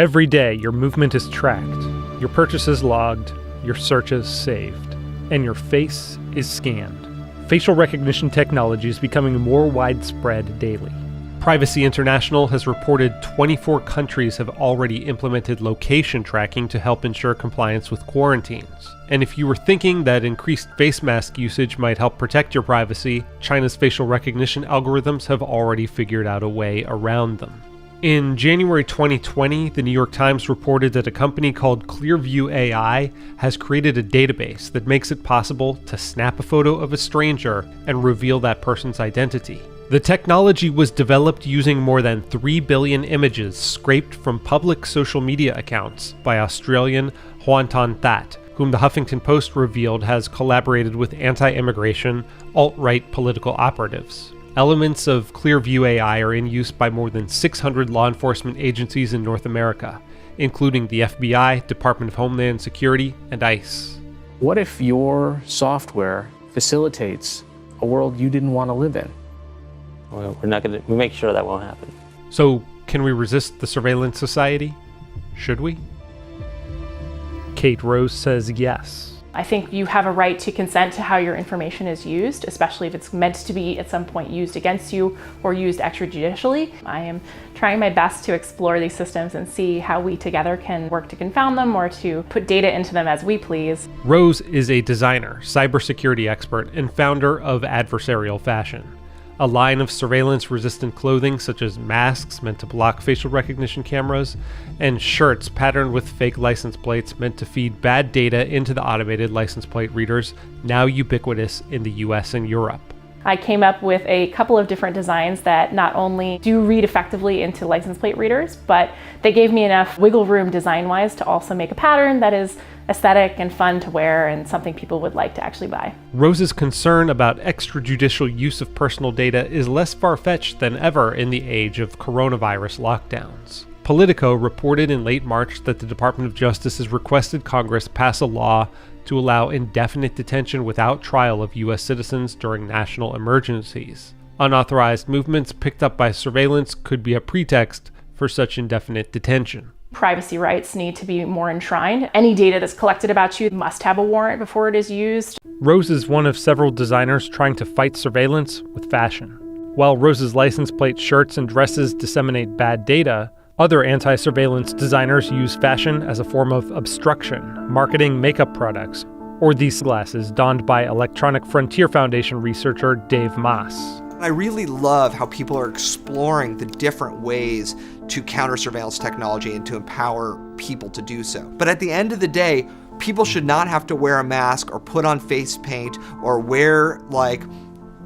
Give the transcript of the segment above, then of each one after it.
Every day, your movement is tracked, your purchases logged, your searches saved, and your face is scanned. Facial recognition technology is becoming more widespread daily. Privacy International has reported 24 countries have already implemented location tracking to help ensure compliance with quarantines. And if you were thinking that increased face mask usage might help protect your privacy, China's facial recognition algorithms have already figured out a way around them. In January 2020, the New York Times reported that a company called Clearview AI has created a database that makes it possible to snap a photo of a stranger and reveal that person's identity. The technology was developed using more than 3 billion images scraped from public social media accounts by Australian Zoltan Istvan, whom the Huffington Post revealed has collaborated with anti-immigration, alt-right political operatives. Elements of Clearview AI are in use by more than 600 law enforcement agencies in North America, including the FBI, Department of Homeland Security, and ICE. What if your software facilitates a world you didn't want to live in? Well, we make sure that won't happen. So, can we resist the surveillance society? Should we? Kate Rose says yes. I think you have a right to consent to how your information is used, especially if it's meant to be at some point used against you or used extrajudicially. I am trying my best to explore these systems and see how we together can work to confound them or to put data into them as we please. Rose is a designer, cybersecurity expert, and founder of Adversarial Fashion, a line of surveillance-resistant clothing such as masks meant to block facial recognition cameras, and shirts patterned with fake license plates meant to feed bad data into the automated license plate readers, now ubiquitous in the US and Europe. I came up with a couple of different designs that not only do read effectively into license plate readers, but they gave me enough wiggle room design-wise to also make a pattern that is aesthetic and fun to wear and something people would like to actually buy. Rose's concern about extrajudicial use of personal data is less far-fetched than ever in the age of coronavirus lockdowns. Politico reported in late March that the Department of Justice has requested Congress pass a law to allow indefinite detention without trial of U.S. citizens during national emergencies. Unauthorized movements picked up by surveillance could be a pretext for such indefinite detention. Privacy rights need to be more enshrined. Any data that's collected about you must have a warrant before it is used. Rose is one of several designers trying to fight surveillance with fashion. While Rose's license plate shirts and dresses disseminate bad data, other anti-surveillance designers use fashion as a form of obstruction, marketing makeup products, or these glasses donned by Electronic Frontier Foundation researcher Dave Maass. I really love how people are exploring the different ways to counter surveillance technology and to empower people to do so. But at the end of the day, people should not have to wear a mask or put on face paint or wear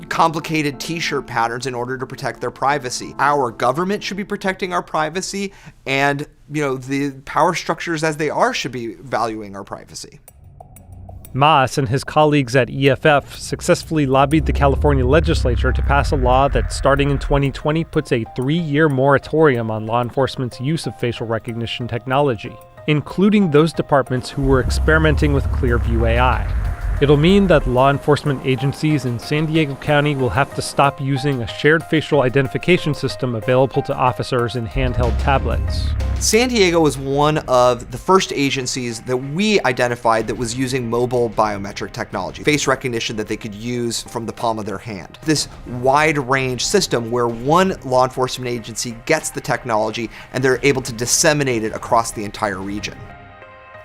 complicated t-shirt patterns in order to protect their privacy. Our government should be protecting our privacy, and the power structures as they are should be valuing our privacy. Maass and his colleagues at EFF successfully lobbied the California legislature to pass a law that, starting in 2020, puts a 3-year moratorium on law enforcement's use of facial recognition technology, including those departments who were experimenting with Clearview AI. It'll mean that law enforcement agencies in San Diego County will have to stop using a shared facial identification system available to officers in handheld tablets. San Diego was one of the first agencies that we identified that was using mobile biometric technology, face recognition that they could use from the palm of their hand. This wide range system where one law enforcement agency gets the technology and they're able to disseminate it across the entire region.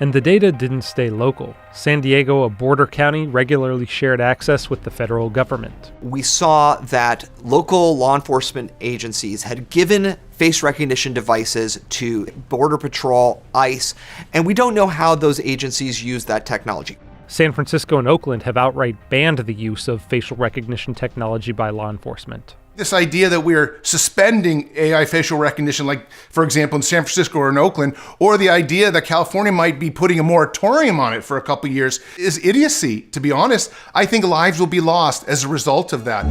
And the data didn't stay local. San Diego, a border county, regularly shared access with the federal government. We saw that local law enforcement agencies had given face recognition devices to Border Patrol, ICE, and we don't know how those agencies use that technology. San Francisco and Oakland have outright banned the use of facial recognition technology by law enforcement. This idea that we're suspending AI facial recognition, like, for example, in San Francisco or in Oakland, or the idea that California might be putting a moratorium on it for a couple years is idiocy, to be honest. I think lives will be lost as a result of that.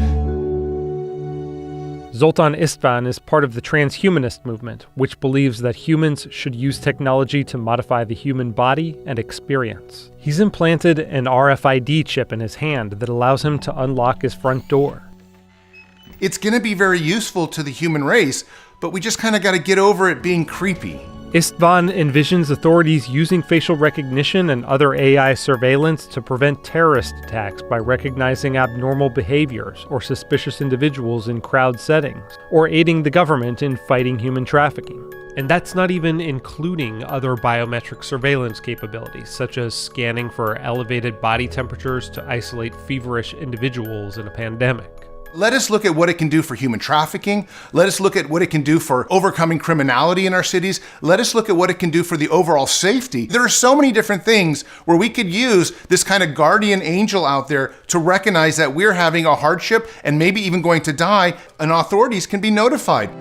Zoltan Istvan is part of the trans-humanist movement, which believes that humans should use technology to modify the human body and experience. He's implanted an RFID chip in his hand that allows him to unlock his front door. It's going to be very useful to the human race, but we just kind of got to get over it being creepy. Istvan envisions authorities using facial recognition and other AI surveillance to prevent terrorist attacks by recognizing abnormal behaviors or suspicious individuals in crowd settings, or aiding the government in fighting human trafficking. And that's not even including other biometric surveillance capabilities, such as scanning for elevated body temperatures to isolate feverish individuals in a pandemic. Let us look at what it can do for human trafficking. Let us look at what it can do for overcoming criminality in our cities. Let us look at what it can do for the overall safety. There are so many different things where we could use this kind of guardian angel out there to recognize that we're having a hardship and maybe even going to die, and authorities can be notified.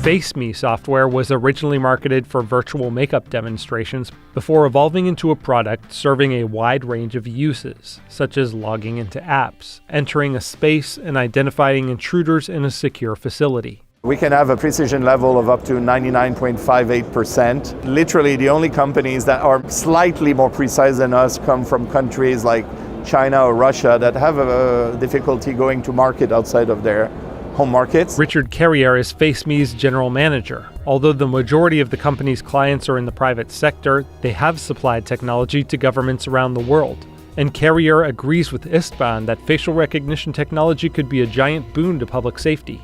FaceMe software was originally marketed for virtual makeup demonstrations before evolving into a product serving a wide range of uses, such as logging into apps, entering a space, and identifying intruders in a secure facility. We can have a precision level of up to 99.58%. Literally, the only companies that are slightly more precise than us come from countries like China or Russia that have a difficulty going to market outside of their home markets. Richard Carrier is FaceMe's general manager. Although the majority of the company's clients are in the private sector, they have supplied technology to governments around the world. And Carrier agrees with Istvan that facial recognition technology could be a giant boon to public safety,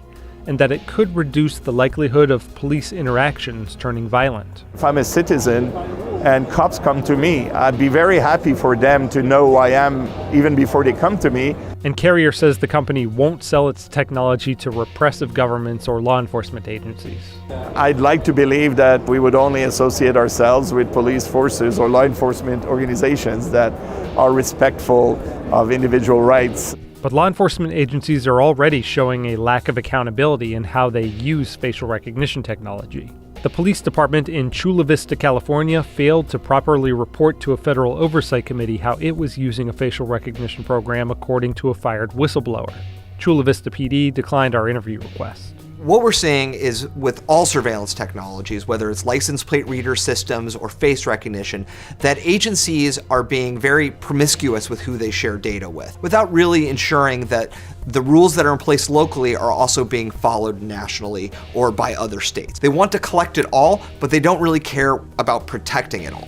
and that it could reduce the likelihood of police interactions turning violent. If I'm a citizen and cops come to me, I'd be very happy for them to know who I am even before they come to me. And Carrier says the company won't sell its technology to repressive governments or law enforcement agencies. I'd like to believe that we would only associate ourselves with police forces or law enforcement organizations that are respectful of individual rights. But law enforcement agencies are already showing a lack of accountability in how they use facial recognition technology. The police department in Chula Vista, California, failed to properly report to a federal oversight committee how it was using a facial recognition program, according to a fired whistleblower. Chula Vista PD declined our interview request. What we're seeing is with all surveillance technologies, whether it's license plate reader systems or face recognition, that agencies are being very promiscuous with who they share data with, without really ensuring that the rules that are in place locally are also being followed nationally or by other states. They want to collect it all, but they don't really care about protecting it all.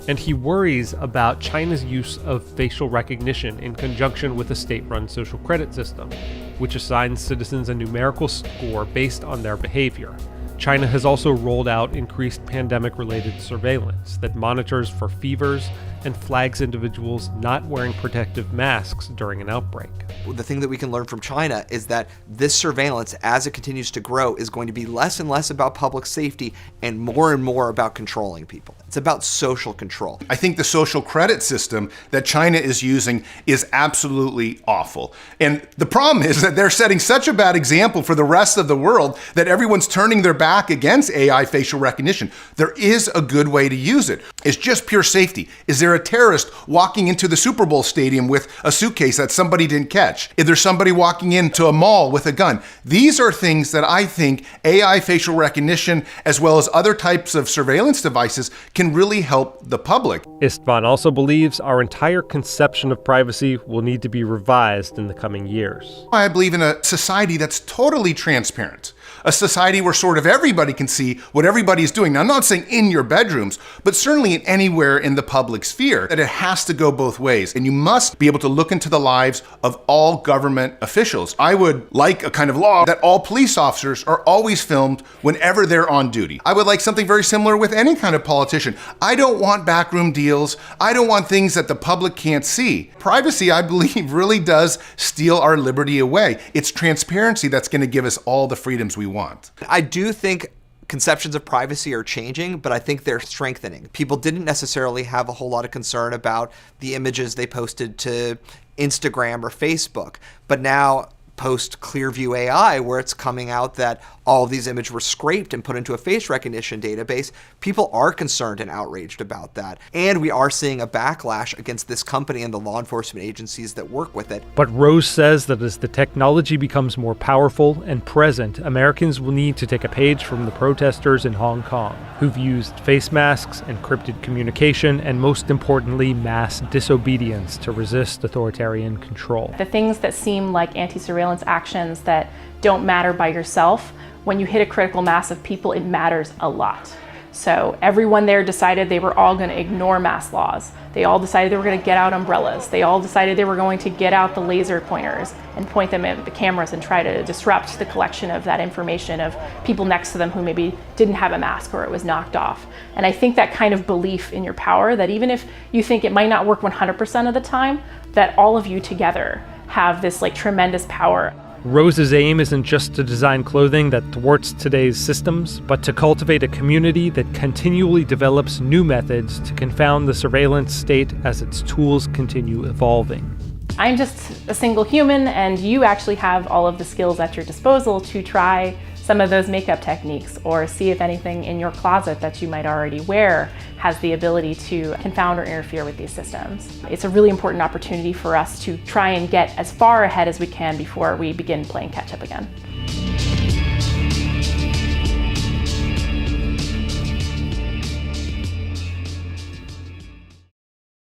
And he worries about China's use of facial recognition in conjunction with a state-run social credit system, which assigns citizens a numerical score based on their behavior. China has also rolled out increased pandemic-related surveillance that monitors for fevers and flags individuals not wearing protective masks during an outbreak. The thing that we can learn from China is that this surveillance, as it continues to grow, is going to be less and less about public safety and more about controlling people. It's about social control. I think the social credit system that China is using is absolutely awful. And the problem is that they're setting such a bad example for the rest of the world that everyone's turning their back against AI facial recognition. There is a good way to use it. It's just pure safety. Is there a terrorist walking into the Super Bowl stadium with a suitcase that somebody didn't catch? Is there somebody walking into a mall with a gun? These are things that I think AI facial recognition, as well as other types of surveillance devices, can really help the public. Istvan also believes our entire conception of privacy will need to be revised in the coming years. I believe in a society that's totally transparent. A society where sort of everybody can see what everybody's doing. Now, I'm not saying in your bedrooms, but certainly anywhere in the public sphere, that it has to go both ways. And you must be able to look into the lives of all government officials. I would like a kind of law that all police officers are always filmed whenever they're on duty. I would like something very similar with any kind of politician. I don't want backroom deals. I don't want things that the public can't see. Privacy, I believe, really does steal our liberty away. It's transparency that's going to give us all the freedoms we want. I do think conceptions of privacy are changing, but I think they're strengthening. People didn't necessarily have a whole lot of concern about the images they posted to Instagram or Facebook, but now post Clearview AI, where it's coming out that all of these images were scraped and put into a face recognition database, people are concerned and outraged about that. And we are seeing a backlash against this company and the law enforcement agencies that work with it. But Rose says that as the technology becomes more powerful and present, Americans will need to take a page from the protesters in Hong Kong, who've used face masks, encrypted communication, and most importantly, mass disobedience to resist authoritarian control. The things that seem like anti-surveillance surveillance actions that don't matter by yourself, when you hit a critical mass of people, it matters a lot. So everyone there decided they were all going to ignore mass laws. They all decided they were going to get out umbrellas. They all decided they were going to get out the laser pointers and point them at the cameras and try to disrupt the collection of that information of people next to them who maybe didn't have a mask or it was knocked off. And I think that kind of belief in your power, that even if you think it might not work 100% of the time, that all of you together have this like tremendous power. Rose's aim isn't just to design clothing that thwarts today's systems, but to cultivate a community that continually develops new methods to confound the surveillance state as its tools continue evolving. I'm just a single human, and you actually have all of the skills at your disposal to try some of those makeup techniques, or see if anything in your closet that you might already wear has the ability to confound or interfere with these systems. It's a really important opportunity for us to try and get as far ahead as we can before we begin playing catch up again.